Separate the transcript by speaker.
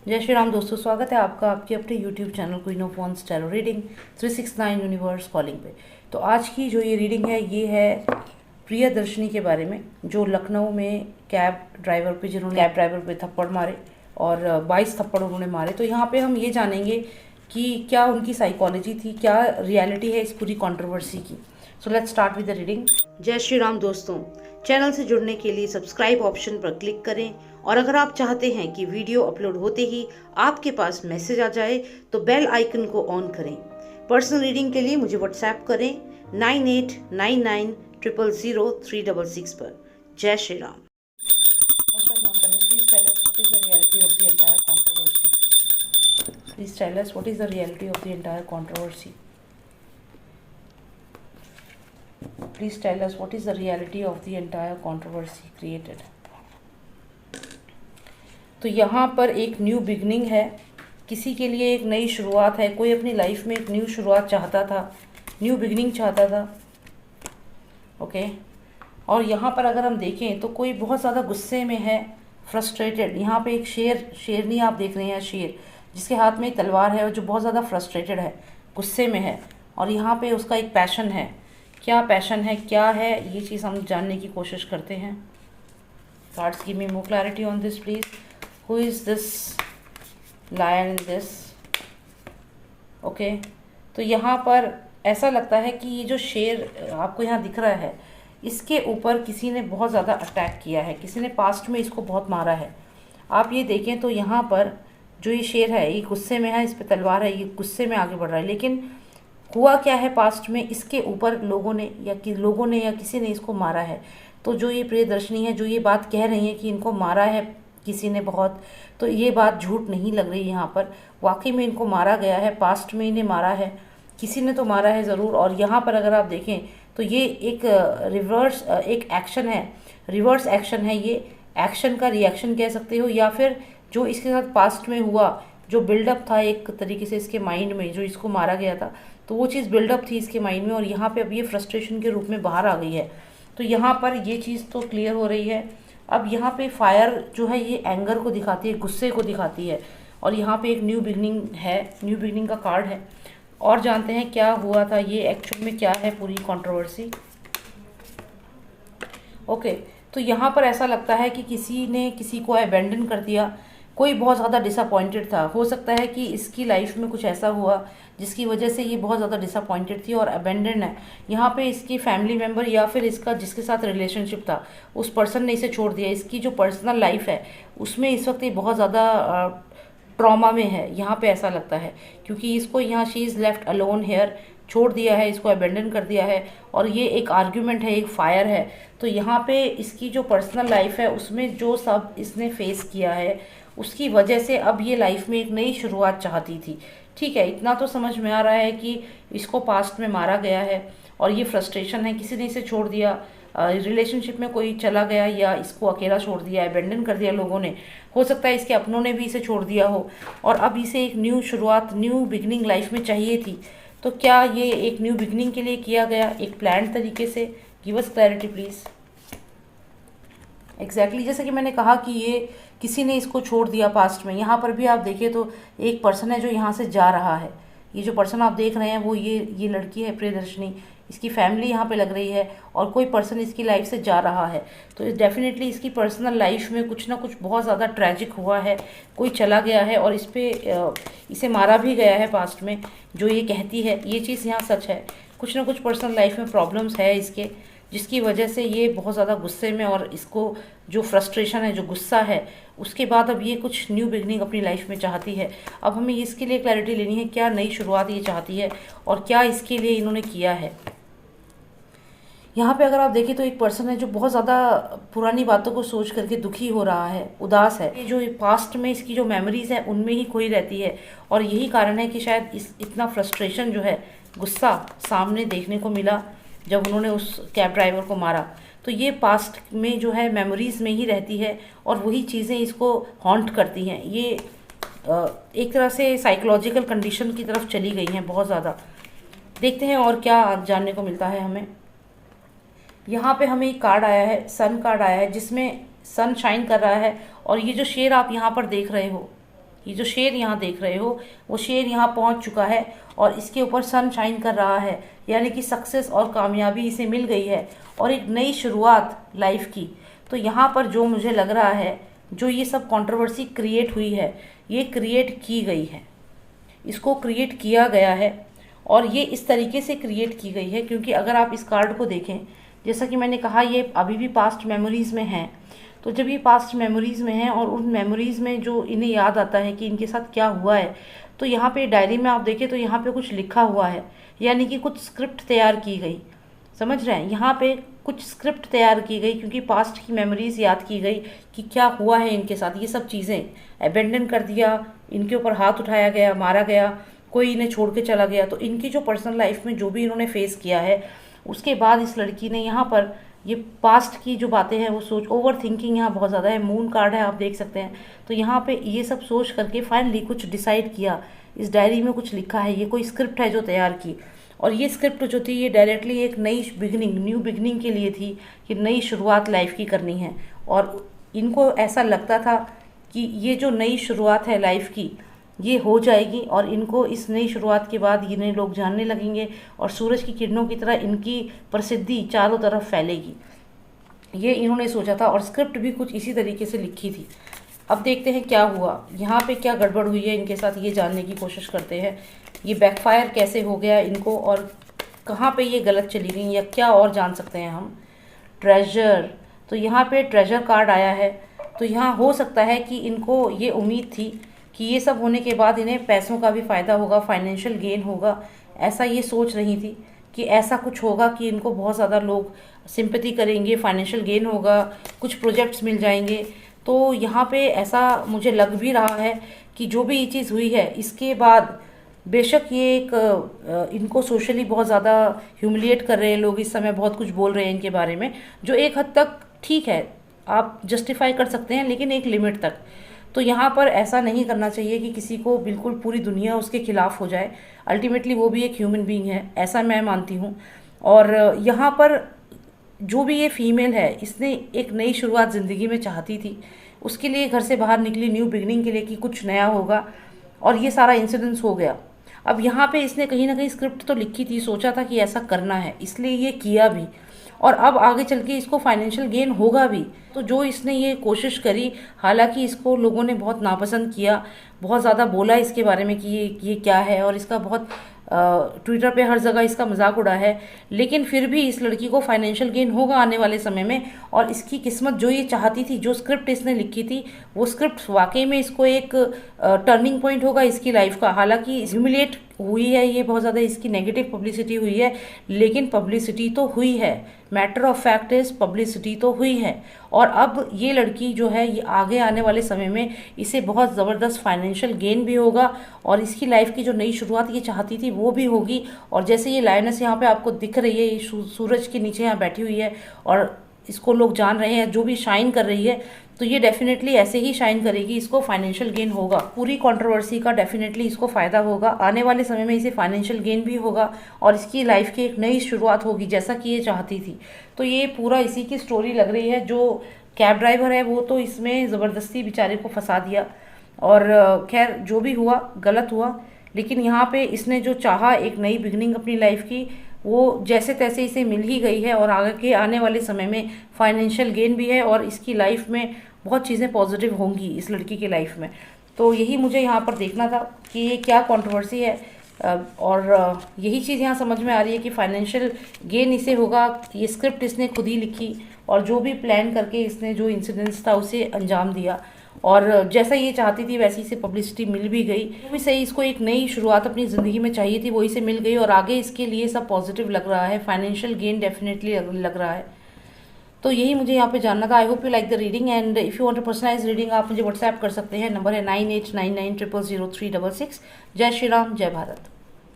Speaker 1: जय श्री राम दोस्तों, स्वागत है आपका आपके अपने YouTube channel queen of wands tarot reading 369 universe calling पे। तो आज की जो ये रीडिंग है ये है प्रियदर्शनी के बारे में, जो लखनऊ में जिन्होंने कैब ड्राइवर पे थप्पड़ मारे और 22 थप्पड़ उन्होंने मारे। तो यहाँ पे हम ये जानेंगे कि क्या उनकी साइकोलॉजी थी, क्या रियलिटी है इस पूरी कंट्रोवर्सी की। So let's start with the reading. जय श्री राम दोस्तों, चैनल से जुड़ने के लिए सब्सक्राइब ऑप्शन पर क्लिक करें और अगर आप चाहते हैं कि वीडियो अपलोड होते ही आपके पास मैसेज आ जाए तो बेल आइकन को ऑन करें। पर्सनल रीडिंग के लिए मुझे व्हाट्सएप करें 9899000366 पर। जय Shri Ram. Please tell us what is the reality of the entire controversy. Please tell us what is the reality of the entire controversy created. तो यहाँ पर एक न्यू बिगनिंग है, किसी के लिए एक नई शुरुआत है। कोई अपनी लाइफ में एक न्यू शुरुआत चाहता था, न्यू बिगनिंग चाहता था। ओके और यहाँ पर अगर हम देखें तो कोई बहुत ज़्यादा गुस्से में है, फ्रस्ट्रेटेड। यहाँ पे एक शेरनी आप देख रहे हैं, शेर जिसके हाथ में एक तलवार है और जो बहुत ज़्यादा फ्रस्ट्रेटेड है, गुस्से में है। और यहाँ पे उसका एक पैशन है। क्या पैशन है, क्या है, ये चीज़ हम जानने की कोशिश करते हैं। Cards give me more clarity on this please. Who is this lion in this? Okay तो यहाँ पर ऐसा लगता है कि ये जो शेर आपको यहाँ दिख रहा है, इसके ऊपर किसी ने बहुत ज़्यादा अटैक किया है, किसी ने पास्ट में इसको बहुत मारा है। आप ये देखें तो यहाँ पर जो ये शेर है ये गुस्से में है, इस पे तलवार है, ये गुस्से में आगे बढ़ रहा है। लेकिन हुआ क्या है पास्ट में, इसके ऊपर लोगों ने या किसी ने इसको मारा है। तो जो ये प्रियदर्शनी है, जो ये बात कह रही है कि इनको मारा है किसी ने बहुत, तो ये बात झूठ नहीं लग रही। यहाँ पर वाकई में इनको मारा गया है, पास्ट में इन्हें मारा है, किसी ने तो मारा है ज़रूर। और यहाँ पर अगर आप देखें तो ये एक एक एक्शन है, रिवर्स एक्शन है। ये एक्शन का रिएक्शन कह सकते हो, या फिर जो इसके साथ पास्ट में हुआ, जो बिल्डअप था एक तरीके से इसके माइंड में, जो इसको मारा गया था, तो वो चीज़ बिल्डअप थी इसके माइंड में और यहाँ पे अब ये फ्रस्ट्रेशन के रूप में बाहर आ गई है। तो यहाँ पर ये चीज़ तो क्लियर हो रही है। अब यहाँ पे फायर जो है ये एंगर को दिखाती है, गुस्से को दिखाती है। और यहाँ पे एक न्यू बिगनिंग है, न्यू बिगनिंग का कार्ड है। और जानते हैं क्या हुआ था, ये एक्चुअल में क्या है पूरी कंट्रोवर्सी। ओके तो यहाँ पर ऐसा लगता है कि किसी ने किसी को अबेंडन कर दिया, कोई बहुत ज़्यादा डिसअपॉइंटेड था। हो सकता है कि इसकी लाइफ में कुछ ऐसा हुआ जिसकी वजह से ये बहुत ज़्यादा डिसअपॉइंटेड थी और अबेंडन है। यहाँ पे इसकी फैमिली मेम्बर या फिर इसका जिसके साथ रिलेशनशिप था उस पर्सन ने इसे छोड़ दिया। इसकी जो पर्सनल लाइफ है उसमें इस वक्त ये बहुत ज़्यादा ट्रॉमा में है, यहाँ पे ऐसा लगता है, क्योंकि इसको यहाँ she is left alone here, छोड़ दिया है, इसको अबेंडन कर दिया है। और ये एक आर्ग्यूमेंट है, एक फायर है। तो यहाँ पे इसकी जो पर्सनल लाइफ है उसमें जो सब इसने फेस किया है उसकी वजह से अब ये लाइफ में एक नई शुरुआत चाहती थी। ठीक है, इतना तो समझ में आ रहा है कि इसको पास्ट में मारा गया है और ये फ्रस्ट्रेशन है, किसी ने इसे छोड़ दिया, रिलेशनशिप में कोई चला गया या इसको अकेला छोड़ दिया, अबेंडन कर दिया लोगों ने। हो सकता है इसके अपनों ने भी इसे छोड़ दिया हो और अब इसे एक न्यू शुरुआत, न्यू बिगनिंग लाइफ में चाहिए थी। तो क्या ये एक न्यू बिगनिंग के लिए किया गया एक प्लान तरीके से? Give us clarity please. Exactly जैसे कि मैंने कहा कि ये किसी ने इसको छोड़ दिया पास्ट में। यहाँ पर भी आप देखिए तो एक पर्सन है जो यहाँ से जा रहा है। ये जो पर्सन आप देख रहे हैं वो ये लड़की है प्रियदर्शनी, इसकी फैमिली यहाँ पे लग रही है और कोई पर्सन इसकी लाइफ से जा रहा है। तो डेफिनेटली इसकी पर्सनल लाइफ में कुछ ना कुछ बहुत ज़्यादा ट्रैजिक हुआ है, कोई चला गया है और इसे मारा भी गया है पास्ट में, जो ये कहती है। ये चीज़ यहाँ सच है, कुछ ना कुछ पर्सनल लाइफ में प्रॉब्लम्स है इसके, जिसकी वजह से ये बहुत ज़्यादा गुस्से में, और इसको जो फ्रस्ट्रेशन है, जो गुस्सा है, उसके बाद अब ये कुछ न्यू बिगनिंग अपनी लाइफ में चाहती है। अब हमें इसके लिए क्लैरिटी लेनी है, क्या नई शुरुआत ये चाहती है और क्या इसके लिए इन्होंने किया है। यहाँ पे अगर आप देखें तो एक पर्सन है जो बहुत ज़्यादा पुरानी बातों को सोच करके दुखी हो रहा है, उदास है। ये जो पास्ट में इसकी जो मेमोरीज है उनमें ही खोई रहती है और यही कारण है कि शायद इतना फ्रस्ट्रेशन जो है, गुस्सा सामने देखने को मिला जब उन्होंने उस कैब ड्राइवर को मारा। तो ये पास्ट में जो है मेमोरीज में ही रहती है और वही चीज़ें इसको हॉन्ट करती हैं। ये एक तरह से साइकोलॉजिकल कंडीशन की तरफ चली गई हैं बहुत ज़्यादा। देखते हैं और क्या जानने को मिलता है हमें। यहाँ पे हमें एक कार्ड आया है, सन कार्ड आया है, जिसमें सन शाइन कर रहा है और ये जो शेर आप यहाँ पर देख रहे हो, ये जो शेर यहाँ देख रहे हो वो शेर यहाँ पहुँच चुका है और इसके ऊपर सन शाइन कर रहा है, यानी कि सक्सेस और कामयाबी इसे मिल गई है और एक नई शुरुआत लाइफ की। तो यहाँ पर जो मुझे लग रहा है, जो ये सब कंट्रोवर्सी क्रिएट हुई है, ये क्रिएट की गई है, इसको क्रिएट किया गया है और ये इस तरीके से क्रिएट की गई है क्योंकि अगर आप इस कार्ड को देखें, जैसा कि मैंने कहा ये अभी भी पास्ट मेमोरीज़ में हैं। तो जब ये पास्ट मेमोरीज़ में हैं और उन मेमोरीज़ में जो इन्हें याद आता है कि इनके साथ क्या हुआ है, तो यहाँ पे डायरी में आप देखें तो यहाँ पे कुछ लिखा हुआ है, यानी कि कुछ स्क्रिप्ट तैयार की गई। समझ रहे हैं, यहाँ पे कुछ स्क्रिप्ट तैयार की गई क्योंकि पास्ट की मेमोरीज़ याद की गई कि क्या हुआ है इनके साथ। ये सब चीज़ें अबेंडन कर दिया, इनके ऊपर हाथ उठाया गया, मारा गया, कोई इन्हें छोड़ के चला गया। तो इनकी जो पर्सनल लाइफ में जो भी इन्होंने फेस किया है, उसके बाद इस लड़की ने यहाँ पर ये पास्ट की जो बातें हैं वो सोच, ओवर थिंकिंग यहाँ बहुत ज़्यादा है। मून कार्ड है, आप देख सकते हैं। तो यहाँ पे ये सब सोच करके फाइनली कुछ डिसाइड किया, इस डायरी में कुछ लिखा है, ये कोई स्क्रिप्ट है जो तैयार की। और ये स्क्रिप्ट जो थी ये डायरेक्टली एक नई बिगनिंग, न्यू बिगनिंग के लिए थी कि नई शुरुआत लाइफ की करनी है। और इनको ऐसा लगता था कि ये जो नई शुरुआत है लाइफ की ये हो जाएगी और इनको इस नई शुरुआत के बाद इन्हें लोग जानने लगेंगे और सूरज की किरणों की तरह इनकी प्रसिद्धि चारों तरफ फैलेगी, ये इन्होंने सोचा था। और स्क्रिप्ट भी कुछ इसी तरीके से लिखी थी। अब देखते हैं क्या हुआ, यहाँ पे क्या गड़बड़ हुई है इनके साथ, ये जानने की कोशिश करते हैं। ये बैकफायर कैसे हो गया इनको और कहाँ पे ये गलत चली गई या क्या और जान सकते हैं हम। ट्रेजर, तो यहाँ पे ट्रेजर कार्ड आया है। तो यहाँ हो सकता है कि इनको ये उम्मीद थी कि ये सब होने के बाद इन्हें पैसों का भी फ़ायदा होगा, फाइनेंशियल गेन होगा। ऐसा ये सोच रही थी कि ऐसा कुछ होगा कि इनको बहुत ज़्यादा लोग सिंपैथी करेंगे, फाइनेंशियल गेन होगा, कुछ प्रोजेक्ट्स मिल जाएंगे। तो यहाँ पे ऐसा मुझे लग भी रहा है कि जो भी ये चीज़ हुई है इसके बाद बेशक ये एक इनको सोशली बहुत ज़्यादा ह्यूमिलिएट कर रहे हैं लोग, इस समय बहुत कुछ बोल रहे हैं इनके बारे में, जो एक हद तक ठीक है, आप जस्टिफाई कर सकते हैं, लेकिन एक लिमिट तक। तो यहाँ पर ऐसा नहीं करना चाहिए कि किसी को बिल्कुल पूरी दुनिया उसके खिलाफ हो जाए। अल्टीमेटली वो भी एक ह्यूमन बीइंग है, ऐसा मैं मानती हूँ। और यहाँ पर जो भी ये फीमेल है, इसने एक नई शुरुआत ज़िंदगी में चाहती थी, उसके लिए घर से बाहर निकली न्यू बिगनिंग के लिए कि कुछ नया होगा, और ये सारा इंसिडेंस हो गया। अब यहाँ पे इसने कहीं ना कहीं स्क्रिप्ट तो लिखी थी, सोचा था कि ऐसा करना है, इसलिए ये किया भी, और अब आगे चल के इसको फाइनेंशियल गेन होगा भी। तो जो इसने ये कोशिश करी, हालांकि इसको लोगों ने बहुत नापसंद किया, बहुत ज़्यादा बोला इसके बारे में कि ये क्या है, और इसका बहुत ट्विटर पे हर जगह इसका मजाक उड़ा है, लेकिन फिर भी इस लड़की को फाइनेंशियल गेन होगा आने वाले समय में। और इसकी किस्मत जो ये चाहती थी, जो स्क्रिप्ट इसने लिखी थी, वो स्क्रिप्ट वाकई में इसको एक टर्निंग पॉइंट होगा इसकी लाइफ का। हालांकि ह्यूमिलेट हुई है ये, बहुत ज़्यादा इसकी नेगेटिव पब्लिसिटी हुई है, लेकिन पब्लिसिटी तो हुई है। Matter of fact is publicity तो हुई है। और अब ये लड़की जो है, ये आगे आने वाले समय में इसे बहुत ज़बरदस्त फाइनेंशियल गेन भी होगा, और इसकी लाइफ की जो नई शुरुआत ये चाहती थी वो भी होगी। और जैसे ये लायनेस यहाँ पे आपको दिख रही है, ये सूरज के नीचे यहाँ बैठी हुई है और इसको लोग जान रहे हैं, जो भी शाइन कर रही है, तो ये डेफिनेटली ऐसे ही शाइन करेगी, इसको फाइनेंशियल गेन होगा। पूरी कंट्रोवर्सी का डेफिनेटली इसको फ़ायदा होगा, आने वाले समय में इसे फाइनेंशियल गेन भी होगा और इसकी लाइफ की एक नई शुरुआत होगी, जैसा कि ये चाहती थी। तो ये पूरा इसी की स्टोरी लग रही है। जो कैब ड्राइवर है वो तो इसमें ज़बरदस्ती बेचारे को फंसा दिया, और खैर जो भी हुआ गलत हुआ, लेकिन यहाँ पे इसने जो चाहा एक नई बिगनिंग अपनी लाइफ की, वो जैसे तैसे इसे मिल ही गई है। और आगे के आने वाले समय में फाइनेंशियल गेन भी है और इसकी लाइफ में बहुत चीज़ें पॉजिटिव होंगी इस लड़की की लाइफ में। तो यही मुझे यहाँ पर देखना था कि ये क्या कंट्रोवर्सी है, और यही चीज़ यहाँ समझ में आ रही है कि फाइनेंशियल गेन इसे होगा। ये स्क्रिप्ट इसने खुद ही लिखी और जो भी प्लान करके इसने जो इंसिडेंट्स था उसे अंजाम दिया, और जैसा ये चाहती थी वैसी इसे पब्लिसिटी मिल भी गई। वो भी सही, इसको एक नई शुरुआत अपनी ज़िंदगी में चाहिए थी, वही से मिल गई, और आगे इसके लिए सब पॉजिटिव लग रहा है, फाइनेंशियल गेन डेफिनेटली लग रहा है। तो यही मुझे यहाँ पे जानना था। I hope you like the reading, and if you want a personalise reading आप मुझे व्हाट्सएप कर सकते हैं। नंबर है 9899000366। जय श्री राम, जय भारत।